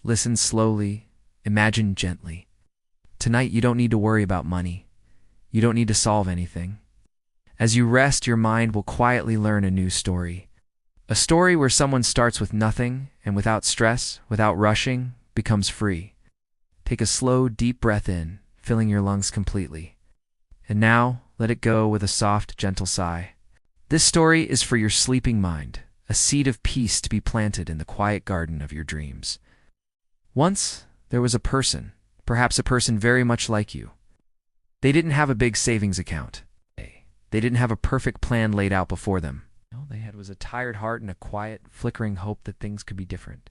Listen slowly, imagine gently. Tonight you don't need to worry about money. You don't need to solve anything. As you rest, your mind will quietly learn a new story. A story where someone starts with nothing and without stress, without rushing, becomes free. Take a slow, deep breath in, filling your lungs completely. And now, let it go with a soft, gentle sigh. This story is for your sleeping mind, a seed of peace to be planted in the quiet garden of your dreams. Once, there was a person, perhaps a person very much like you. They didn't have a big savings account. They didn't have a perfect plan laid out before them. All they had was a tired heart and a quiet, flickering hope that things could be different.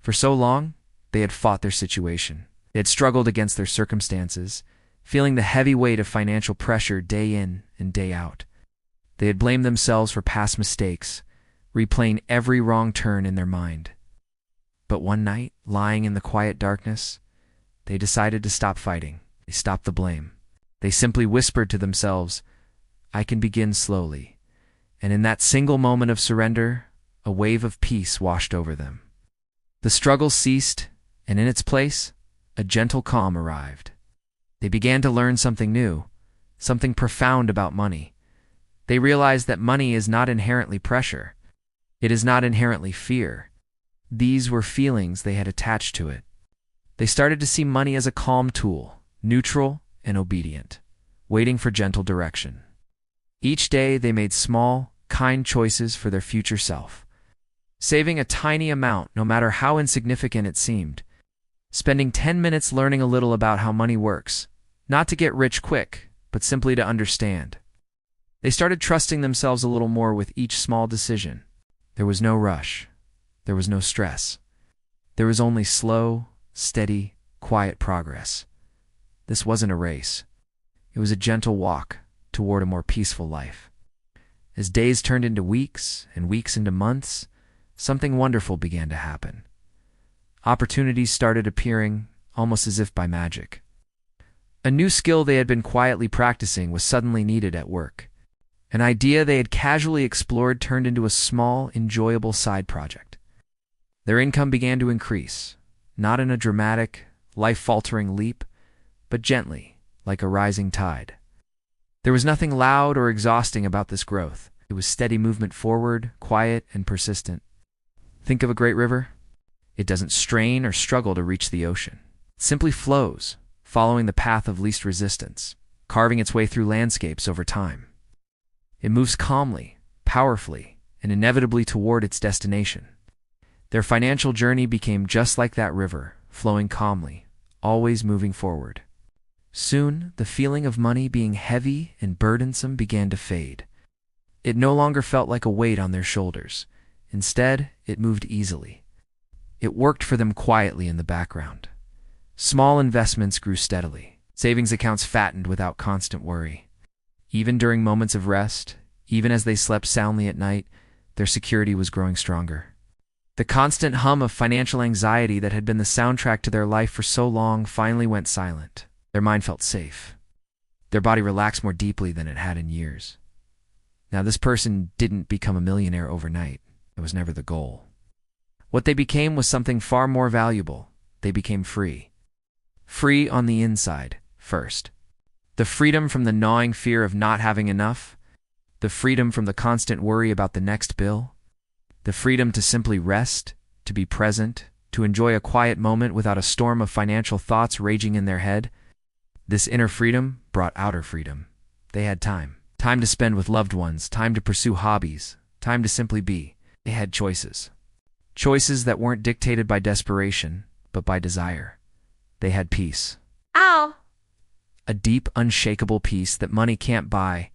For so long, they had fought their situation. They had struggled against their circumstances, feeling the heavy weight of financial pressure day in and day out. They had blamed themselves for past mistakes, replaying every wrong turn in their mind. But one night, lying in the quiet darkness, they decided to stop fighting. They stopped the blame. They simply whispered to themselves, "I can begin slowly." And in that single moment of surrender, a wave of peace washed over them. The struggle ceased, and in its place, a gentle calm arrived. They began to learn something new, something profound about money. They realized that money is not inherently pressure. It is not inherently fear. These were feelings they had attached to it. They started to see money as a calm tool, neutral and obedient, waiting for gentle direction. Each day they made small, kind choices for their future self, saving a tiny amount no matter how insignificant it seemed, spending 10 minutes learning a little about how money works, not to get rich quick, but simply to understand. They started trusting themselves a little more with each small decision. There was no rush. There was no stress. There was only slow, steady, quiet progress. This wasn't a race. It was a gentle walk toward a more peaceful life. As days turned into weeks and weeks into months, something wonderful began to happen. Opportunities started appearing, almost as if by magic. A new skill they had been quietly practicing was suddenly needed at work. An idea they had casually explored turned into a small, enjoyable side project. Their income began to increase, not in a dramatic, life-altering leap, but gently, like a rising tide. There was nothing loud or exhausting about this growth. It was steady movement forward, quiet and persistent. Think of a great river. It doesn't strain or struggle to reach the ocean. It simply flows, following the path of least resistance, carving its way through landscapes over time. It moves calmly, powerfully, and inevitably toward its destination. Their financial journey became just like that river, flowing calmly, always moving forward. Soon, the feeling of money being heavy and burdensome began to fade. It no longer felt like a weight on their shoulders. Instead, it moved easily. It worked for them quietly in the background. Small investments grew steadily. Savings accounts fattened without constant worry. Even during moments of rest, even as they slept soundly at night, their security was growing stronger. The constant hum of financial anxiety that had been the soundtrack to their life for so long finally went silent. Their mind felt safe. Their body relaxed more deeply than it had in years. Now, this person didn't become a millionaire overnight. It was never the goal. What they became was something far more valuable. They became free. Free on the inside, first. The freedom from the gnawing fear of not having enough. The freedom from the constant worry about the next bill. The freedom to simply rest, to be present, to enjoy a quiet moment without a storm of financial thoughts raging in their head. This inner freedom brought outer freedom. They had time. Time to spend with loved ones, time to pursue hobbies, time to simply be. They had choices. Choices that weren't dictated by desperation, but by desire. They had peace. Ow! A deep, unshakable peace that money can't buy,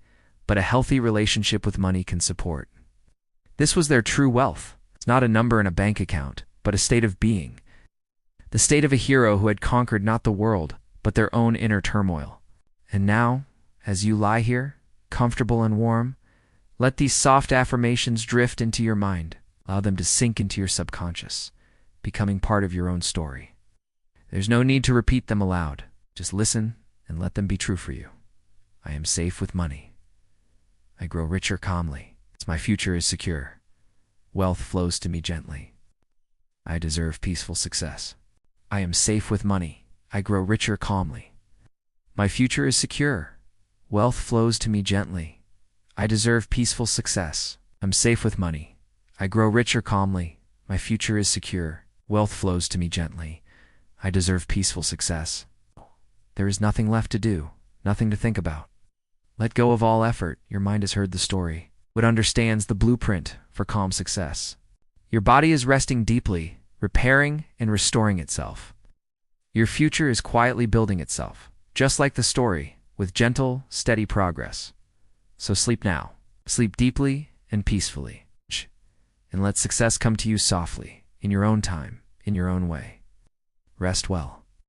but a healthy relationship with money can support. This was their true wealth. It's not a number in a bank account, but a state of being. The state of a hero who had conquered not the world, but their own inner turmoil. And now, as you lie here, comfortable and warm, let these soft affirmations drift into your mind. Allow them to sink into your subconscious, becoming part of your own story. There's no need to repeat them aloud. Just listen and let them be true for you. I am safe with money. I grow richer calmly. My future is secure. Wealth flows to me gently. I deserve peaceful success. I am safe with money. I grow richer calmly. My future is secure. Wealth flows to me gently. I deserve peaceful success. I'm safe with money. I grow richer calmly. My future is secure. Wealth flows to me gently. I deserve peaceful success. There is nothing left to do, nothing to think about. Let go of all effort. Your mind has heard the story. It understands the blueprint for calm success. Your body is resting deeply, repairing and restoring itself. Your future is quietly building itself, just like the story, with gentle, steady progress. So sleep now. Sleep deeply and peacefully. And let success come to you softly, in your own time, in your own way. Rest well.